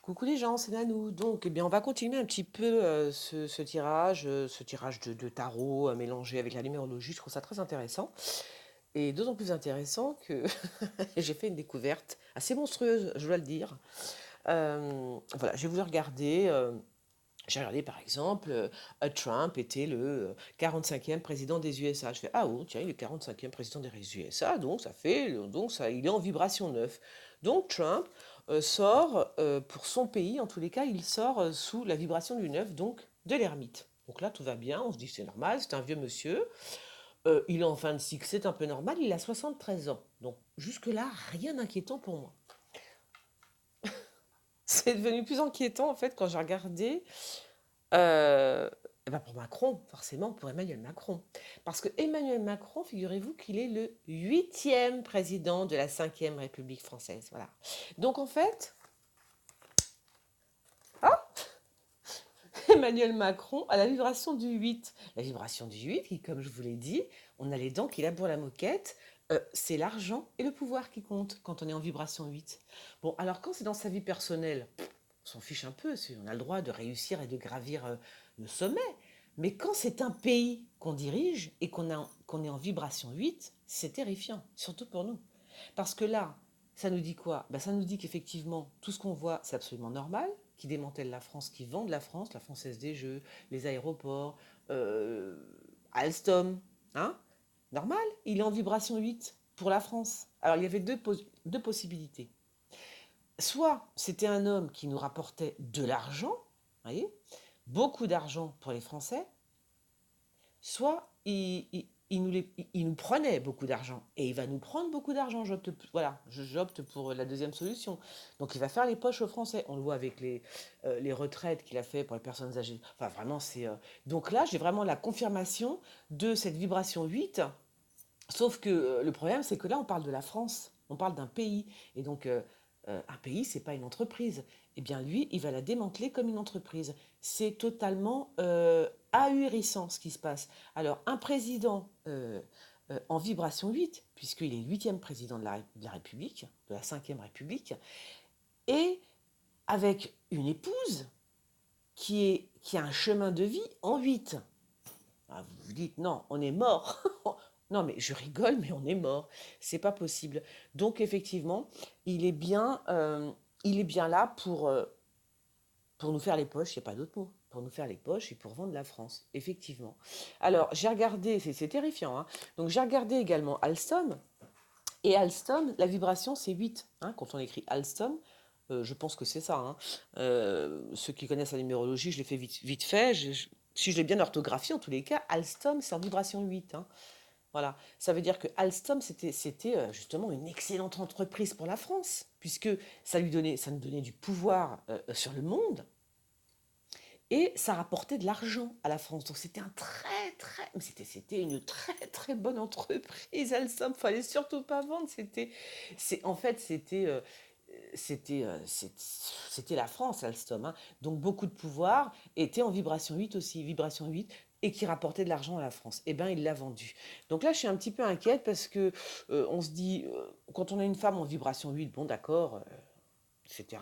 Coucou les gens, c'est Nanou. Donc, eh bien, on va continuer un petit peu ce tirage de tarot mélangé avec la numérologie. Je trouve ça très intéressant. Et d'autant plus intéressant que j'ai fait une découverte assez monstrueuse, je dois le dire. Voilà, j'ai voulu regarder. J'ai regardé par exemple, Trump était le 45e président des USA. Je fais, ah oh, tiens, il est 45e président des USA, donc ça fait, donc ça, il est en vibration 9. Donc Trump sort, pour son pays, en tous les cas, il sort sous la vibration du 9, donc de l'ermite. Donc là, tout va bien, on se dit c'est normal, c'est un vieux monsieur. Il est en fin de cycle, c'est un peu normal, il a 73 ans. Donc jusque-là, rien d'inquiétant pour moi. C'est devenu plus inquiétant en fait quand j'ai regardé. Euh, eh ben pour Macron, forcément, pour Emmanuel Macron. Parce que Emmanuel Macron, figurez-vous qu'il est le huitième président de la cinquième République française. Voilà. Donc en fait, ah, Emmanuel Macron a la vibration du 8. La vibration du 8, qui, comme je vous l'ai dit, on a les dents qui labourent la moquette. C'est l'argent et le pouvoir qui comptent quand on est en vibration 8. Bon, alors quand c'est dans sa vie personnelle, on s'en fiche un peu, on a le droit de réussir et de gravir le sommet. Mais quand c'est un pays qu'on dirige et qu'on est en vibration 8, c'est terrifiant, surtout pour nous. Parce que là, ça nous dit quoi? Ben, ça nous dit qu'effectivement, tout ce qu'on voit, c'est absolument normal, qui démantèlent la France, qui vendent la Française des Jeux, les aéroports, euh, Alstom, hein? Normal, il est en vibration 8 pour la France. Alors il y avait deux possibilités. Soit c'était un homme qui nous rapportait de l'argent, voyez, beaucoup d'argent pour les Français, soit il nous prenait beaucoup d'argent. Et il va nous prendre beaucoup d'argent. J'opte pour la deuxième solution. Donc il va faire les poches aux Français. On le voit avec les retraites qu'il a fait pour les personnes âgées. Enfin vraiment, c'est... Donc là, j'ai vraiment la confirmation de cette vibration 8. Sauf que le problème, c'est que là, on parle de la France. On parle d'un pays. Et donc, un pays, c'est pas une entreprise. Eh bien, lui, il va la démanteler comme une entreprise. C'est totalement ahurissant ce qui se passe. Alors, un président en vibration 8, puisqu'il est le huitième président de la République, de la cinquième République, et avec une épouse qui a un chemin de vie en 8. Ah, vous vous dites, non, on est mort. Non, mais je rigole, mais on est mort. C'est pas possible. Donc, effectivement, il est bien, euh, il est bien là pour nous faire les poches, il n'y a pas d'autre mot. Pour nous faire les poches et pour vendre la France, effectivement. Alors, j'ai regardé, c'est terrifiant, hein. Donc, j'ai regardé également Alstom. Et Alstom, la vibration, c'est 8, hein. Quand on écrit Alstom, je pense que c'est ça, hein. Ceux qui connaissent la numérologie, je l'ai fait vite fait. Si je l'ai bien orthographié, en tous les cas, Alstom, c'est en vibration 8, hein. Voilà. Ça veut dire que Alstom, c'était justement une excellente entreprise pour la France, puisque ça nous donnait du pouvoir sur le monde et ça rapportait de l'argent à la France. Donc c'était un c'était une très très bonne entreprise, Alstom. Fallait surtout pas vendre. En fait, c'était la France, Alstom, hein. Donc beaucoup de pouvoir était en vibration 8 aussi, vibration 8, et qui rapportait de l'argent à la France. Eh bien, il l'a vendu. Donc là, je suis un petit peu inquiète parce que on se dit, quand on a une femme en vibration 8, bon d'accord, etc.,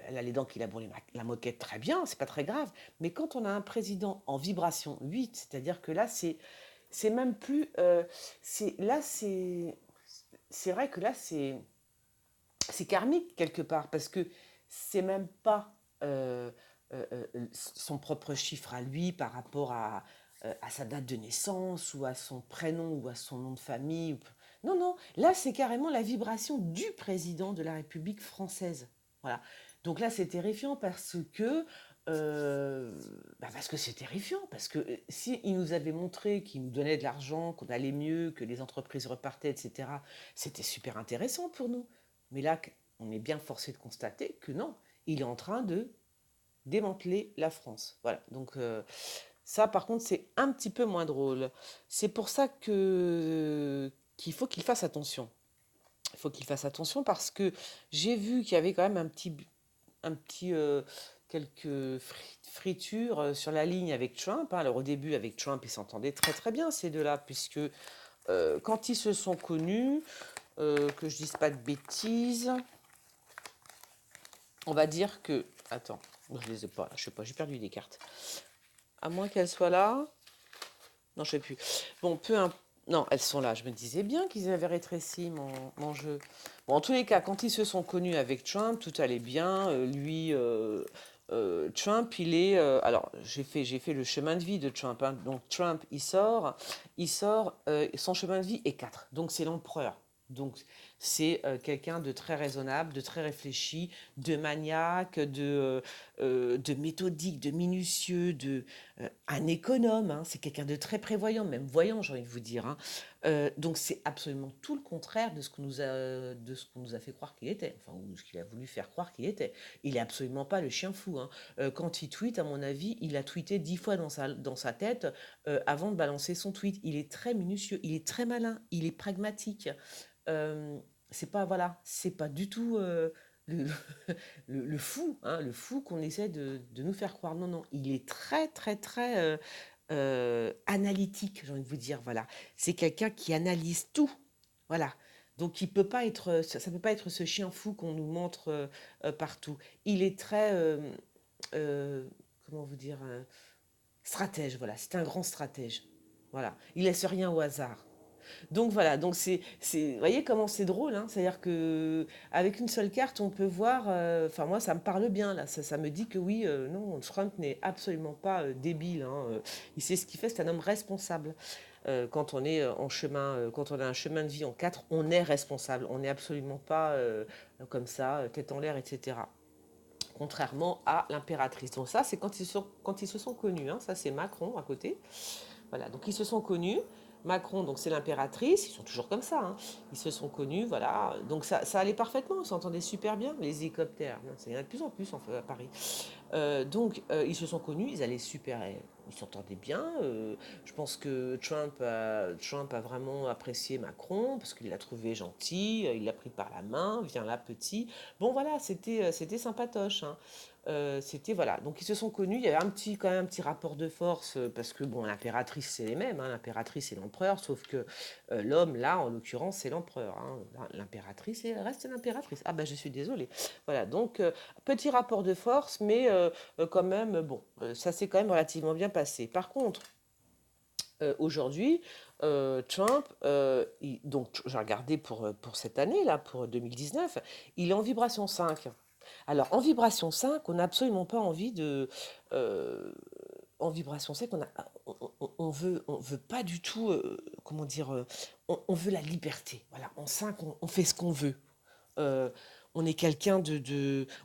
elle a les dents qui labourent la moquette, très bien, c'est pas très grave. Mais quand on a un président en vibration 8, c'est-à-dire que là, c'est même plus... c'est vrai que là, c'est karmique quelque part, parce que c'est même pas son propre chiffre à lui par rapport à sa date de naissance ou à son prénom ou à son nom de famille. Non, non, là c'est carrément la vibration du président de la République française. Voilà. Donc là c'est terrifiant parce que c'est terrifiant, parce que si il nous avait montré qu'il nous donnait de l'argent, qu'on allait mieux, que les entreprises repartaient, etc., c'était super intéressant pour nous. Mais là, on est bien forcé de constater que non, il est en train de démanteler la France. Voilà, donc ça par contre c'est un petit peu moins drôle. C'est pour ça qu'il faut qu'il fasse attention. Il faut qu'il fasse attention parce que j'ai vu qu'il y avait quand même un petit quelques fritures sur la ligne avec Trump, hein. Alors au début avec Trump ils s'entendaient très très bien ces deux-là, puisque quand ils se sont connus, que je dise pas de bêtises, On va dire que... Attends, je les ai pas là, je sais pas, j'ai perdu des cartes. À moins qu'elles soient là. Non, je sais plus. Bon, peu importe. Non, elles sont là. Je me disais bien qu'ils avaient rétréci mon jeu. Bon, en tous les cas, quand ils se sont connus avec Trump, tout allait bien. Trump, il est. Alors, j'ai fait le chemin de vie de Trump, hein. Donc, Trump, son chemin de vie est 4. Donc, c'est l'empereur. Donc, c'est quelqu'un de très raisonnable, de très réfléchi, de maniaque, de méthodique, de minutieux, un économe, hein. C'est quelqu'un de très prévoyant, même voyant, j'ai envie de vous dire, hein. Donc c'est absolument tout le contraire de ce qu'on nous a fait croire qu'il était, enfin, ou ce qu'il a voulu faire croire qu'il était. Il est absolument pas le chien fou, hein. Quand il tweet, à mon avis, il a tweeté 10 fois dans sa tête avant de balancer son tweet. Il est très minutieux, il est très malin, il est pragmatique. Euh, c'est pas, voilà, c'est pas du tout le, le fou, hein, le fou qu'on essaie de nous faire croire. Non, non, il est très, très, très analytique, j'ai envie de vous dire. Voilà, c'est quelqu'un qui analyse tout. Voilà. Donc, il peut pas être, ça peut pas être ce chien fou qu'on nous montre partout. Il est très, comment vous dire, stratège. Voilà, c'est un grand stratège. Voilà, il laisse rien au hasard. Donc voilà, donc vous voyez comment c'est drôle, hein. C'est-à-dire que avec une seule carte, on peut voir. Enfin moi, ça me parle bien là. Ça me dit que oui, non, Trump n'est absolument pas débile, hein. Il sait ce qu'il fait. C'est un homme responsable. Quand on est en chemin, quand on a un chemin de vie en 4, on est responsable. On n'est absolument pas comme ça, tête en l'air, etc. Contrairement à l'impératrice. Donc ça, c'est quand ils se sont connus, hein. Ça, c'est Macron à côté. Voilà, donc ils se sont connus. Macron, donc c'est l'impératrice, ils sont toujours comme ça, hein. Ils se sont connus, voilà. Donc ça allait parfaitement, ils s'entendaient super bien, les hélicoptères. Il y en a de plus en plus à Paris. Donc ils se sont connus, ils allaient super, ils s'entendaient bien. Je pense que Trump a vraiment apprécié Macron parce qu'il l'a trouvé gentil, il l'a pris par la main, viens là petit. Bon voilà, c'était sympatoche, hein. C'était voilà, donc ils se sont connus. Il y avait quand même un petit rapport de force parce que bon, l'impératrice c'est les mêmes, hein, l'impératrice et l'empereur, sauf que l'homme là, en l'occurrence, c'est l'empereur, hein. L'impératrice et reste l'impératrice. Ah ben je suis désolée. Voilà, donc petit rapport de force, mais quand même bon, ça s'est quand même relativement bien passé. Par contre, aujourd'hui, Trump, donc j'ai regardé pour cette année là, pour 2019, il est en vibration 5. Alors, en vibration 5, on n'a absolument pas envie de. En vibration 5, on veut pas du tout. Comment dire, on veut la liberté. Voilà, en 5, on fait ce qu'on veut. Euh, on est quelqu'un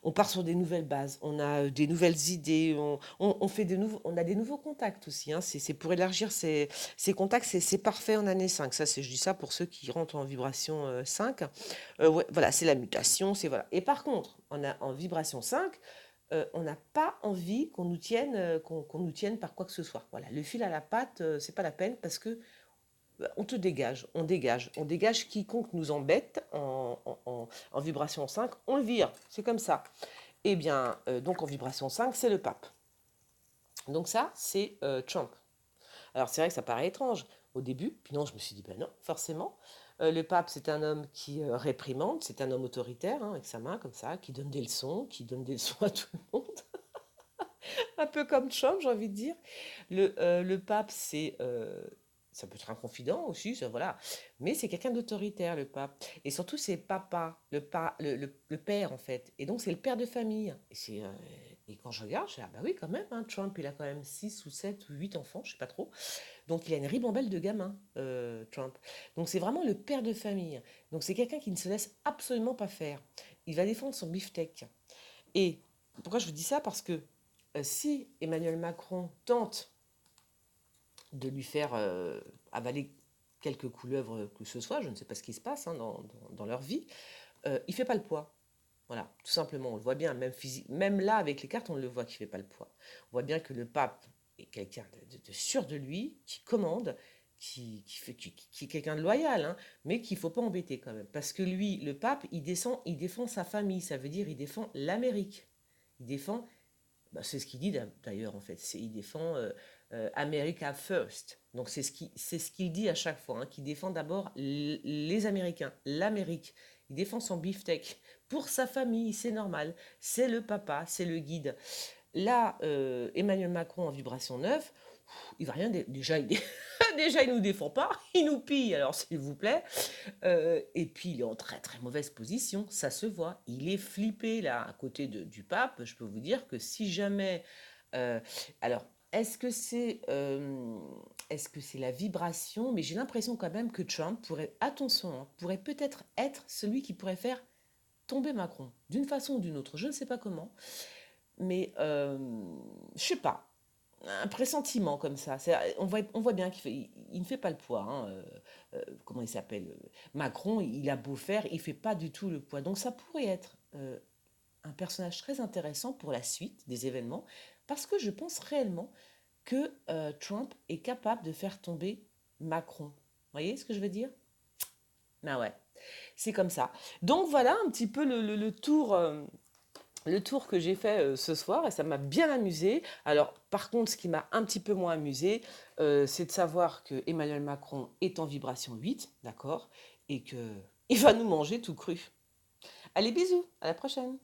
on part sur des nouvelles bases, on a des nouvelles idées, on a des nouveaux contacts aussi, hein. C'est pour élargir ses contacts, c'est parfait en année 5. Ça, je dis ça pour ceux qui rentrent en vibration 5. Ouais, voilà, c'est la mutation, c'est voilà. Et par contre, en vibration 5, on n'a pas envie qu'on nous tienne par quoi que ce soit. Voilà, le fil à la patte, c'est pas la peine parce que on te dégage, on dégage quiconque nous embête en vibration 5, on le vire, c'est comme ça. Eh bien, donc en vibration 5, c'est le pape. Donc ça, c'est Trump. Alors c'est vrai que ça paraît étrange au début, puis non, je me suis dit, ben non, forcément. Le pape, c'est un homme qui réprimande, c'est un homme autoritaire, hein, avec sa main comme ça, qui donne des leçons, à tout le monde. Un peu comme Trump, j'ai envie de dire. Le pape, ça peut être un confident aussi, ça, voilà. Mais c'est quelqu'un d'autoritaire, le pape. Et surtout, c'est papa, le père, en fait. Et donc, c'est le père de famille. Et quand je regarde, je dis, ah bah oui, quand même, hein, Trump, il a quand même 6 ou 7 ou 8 enfants, je sais pas trop. Donc, il a une ribambelle de gamins, Trump. Donc, c'est vraiment le père de famille. Donc, c'est quelqu'un qui ne se laisse absolument pas faire. Il va défendre son beefsteak. Et pourquoi je vous dis ça? Parce que si Emmanuel Macron tente de lui faire avaler quelques couleuvres que ce soit, je ne sais pas ce qui se passe, hein, dans leur vie, il fait pas le poids. Voilà, tout simplement, on le voit bien, même là avec les cartes, on le voit qu'il fait pas le poids. On voit bien que le pape est quelqu'un de sûr de lui, qui commande, qui est quelqu'un de loyal, hein, mais qu'il faut pas embêter quand même. Parce que lui, le pape, il défend sa famille, ça veut dire il défend l'Amérique. Il défend, bah, c'est ce qu'il dit d'ailleurs en fait, il défend America First. Donc c'est ce qu'il dit à chaque fois, hein, qu'il défend d'abord les Américains, l'Amérique. Il défend son beefsteak pour sa famille, c'est normal. C'est le papa, c'est le guide. Là, Emmanuel Macron en vibration 9, il va rien. Déjà, déjà, il nous défend pas, il nous pille, alors s'il vous plaît. Et puis, il est en très très mauvaise position, ça se voit. Il est flippé là, à côté du pape. Je peux vous dire que si jamais. euh, alors, est-ce que c'est la vibration? Mais j'ai l'impression quand même que Trump pourrait, attention, hein, pourrait peut-être être celui qui pourrait faire tomber Macron, d'une façon ou d'une autre. Je ne sais pas comment, mais je sais pas. Un pressentiment comme ça. On voit bien il ne fait pas le poids, hein. Comment il s'appelle? Macron, il a beau faire, il fait pas du tout le poids. Donc ça pourrait être un personnage très intéressant pour la suite des événements, parce que je pense réellement que Trump est capable de faire tomber Macron. Vous voyez ce que je veux dire? Ah ouais, c'est comme ça. Donc voilà un petit peu le tour. Le tour que j'ai fait ce soir et ça m'a bien amusé. Alors, par contre, ce qui m'a un petit peu moins amusé, c'est de savoir que Emmanuel Macron est en vibration 8, d'accord, et que il va nous manger tout cru. Allez, bisous, à la prochaine.